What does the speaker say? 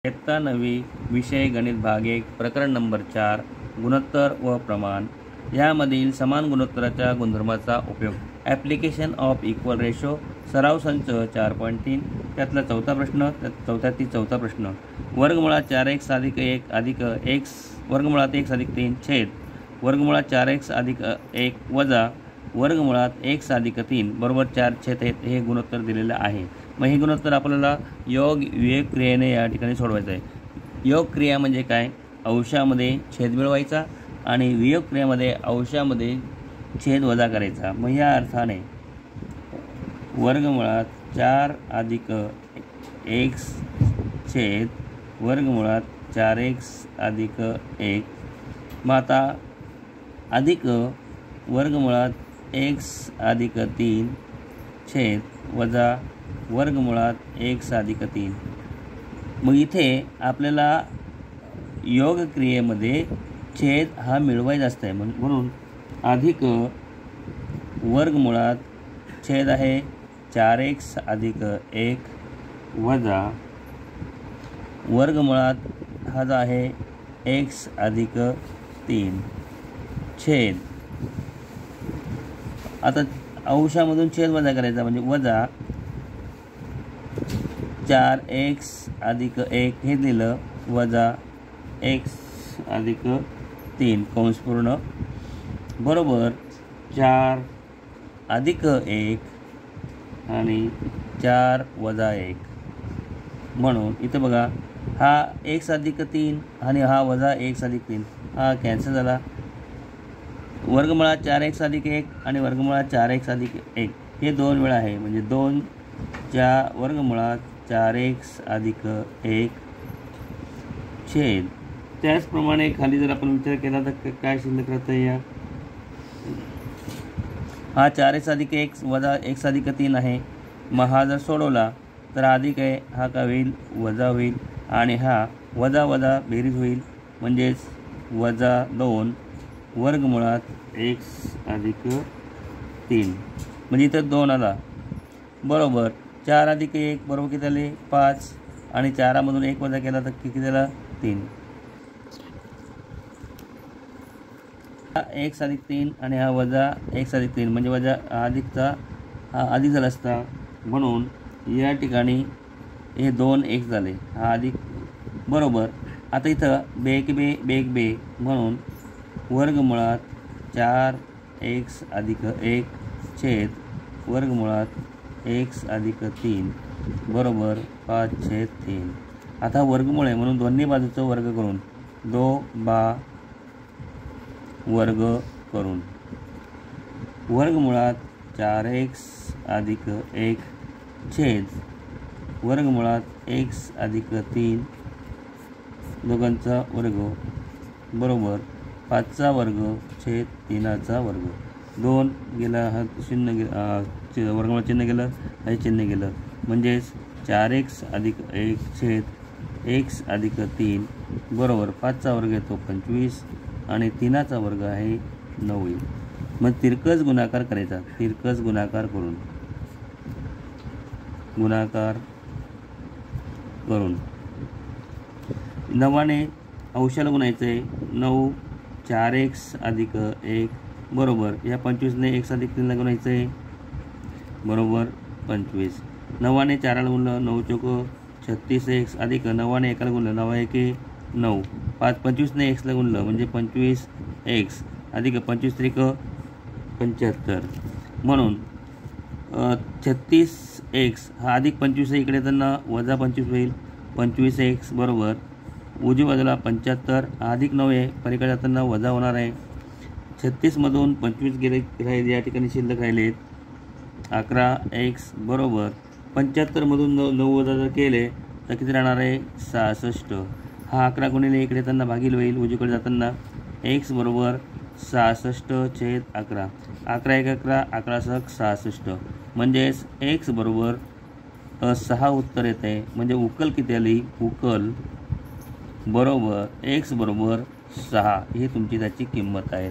इयत्ता 9वी विषय गणित भाग 1 प्रकरण नंबर 4 गुणोत्तर व प्रमाण यामधील समान गुणोत्तराच्या गुणधर्माचा उपयोग ॲप्लिकेशन ऑफ इक्वल रेशो सराव संच 4.3 त्यातला चौथा प्रश्न चौथ्यातील चौथा प्रश्न वर्गमुळात 4x अधिक 1 अधिक x वर्गमुळात x अधिक 3 छेद वर्गमुळात 4x अधिक 1 वजा वर्गमुळात x अधिक 3 बरोबर 4/1 हे गुणोत्तर दिलेलं आहे। मग हे गुणोत्तर आपल्याला योग वियोग क्रियेने या ठिकाणी सोडवायचं आहे। योग क्रिया म्हणजे काय? अंशामध्ये छेद मिळवायचा आणि वियोग क्रियामध्ये अंशामध्ये छेद वजा करायचा। मग या अर्थाने वर्गमुळात 4 अधिक x छेद वर्गमुळात 4x अधिक 1 मग आता अधिक वर्गमुळात x अधिक 3 छेद वजा वर्गमुळात x अधिक 3। मग इथे आपल्याला योग क्रियेमध्ये छेद हा मिळवायचा असतो म्हणून अधिक वर्गमुळात छेद आहे 4x अधिक 1 वजा वर्गमुळात हा जो आहे x अधिक 3 छेद आता अंशामधून छेद वजा करायचा म्हणजे वजा 4x अधिक 1 हे दिलं वजा x अधिक 3 कंस पूर्ण बरोबर 4 अधिक 1 आणि 4 वजा 1 म्हणून इथे बघा हा x अधिक 3 आणि हा वजा x अधिक 3 हा कॅन्सल झाला। वर्गमुळात 4x अधिक 1 आणि वर्गमुळात 4x अधिक 1 हे 2 वेळा आहे म्हणजे 2 च्या वर्गमुळात 4x अधिक 1 छेद त्याचप्रमाणे खाली जर आपण विचार केला तर काय शिल्लक राहतं या हा 4x अधिक 1 वजा x अधिक 3 आहे। मग हा जर सोडवला तर अधिक आहे हा का होईल वजा होईल आणि हा वजा वजा बेरीज होईल म्हणजेच वजा 2 वर्गमुळात x अधिक 3 म्हणजे इथं 2 आला बरोबर 4 अधिक 1 बरोबर किती झाले 5 आणि 4 मधून 1 वजा केला तर किती झाला 3 x अधिक 3 आणि हा वजा x अधिक 3 म्हणजे वजा अधिकचा हा अधिक झाला असता म्हणून या ठिकाणी हे 2x झाले हा अधिक बरोबर। आता इथं बेक बे म्हणून वर्गमुळात 4x अधिक 1 छेद वर्गमुळात x अधिक 3 बरोबर 5/3। आता वर्गमुळे म्हणून दोन्ही बाजूचा वर्ग करून 2 वर्ग करून वर्गमुळात 4x अधिक 1 छेद वर्गमुळात x अधिक 3 दोघांचा वर्ग बरोबर 5चा वर्ग छेद 3चा वर्ग 2 गेला हा चिन्ह गेला वर्गमुळात चिन्ह गेलं हे चिन्ह गेलं म्हणजेच 4x अधिक 1 छेद x अधिक 3 बरोबर 5चा वर्ग येतो 25 आणि 3चा वर्ग आहे 9। मग तिरकस गुणाकार करायचा तिरकस गुणाकार करून 9ने अंशाला गुणायचं आहे 9 4x अधिक 1 बरोबर या 25ने x अधिक 3ला गुणायचं आहे बरोबर 25 9ने 4ला गुणलं 9 चौक 36x अधिक 9ने 1ला गुणलं 9 1 9 25ने x ला गुणलं म्हणजे 25x अधिक 25 त्रिक 75 म्हणून 36x हा अधिक 25 इकडे येताना वजा 25 होईल 25x बरोबर उजव्या बाजूला 75 अधिक 9 आहे पलीकडे जाताना वजा होणार आहे 36 मधून 25 गेले राहिले या ठिकाणी शिल्लक राहिलेत 11x बरोबर 75 मधून 9 वजा जर केले तर किती राहणार आहे 66 हा 11 गुणिले इकडे येताना भागिल होईल उजवीकडे जाताना x बरोबर 66/11 11 1 11 11 6 66 म्हणजेच x बरोबर 6 उत्तर येते म्हणजे उकल किती आली उकल बरोबर x बरोबर 6 ही तुमची त्याची किंमत आहे।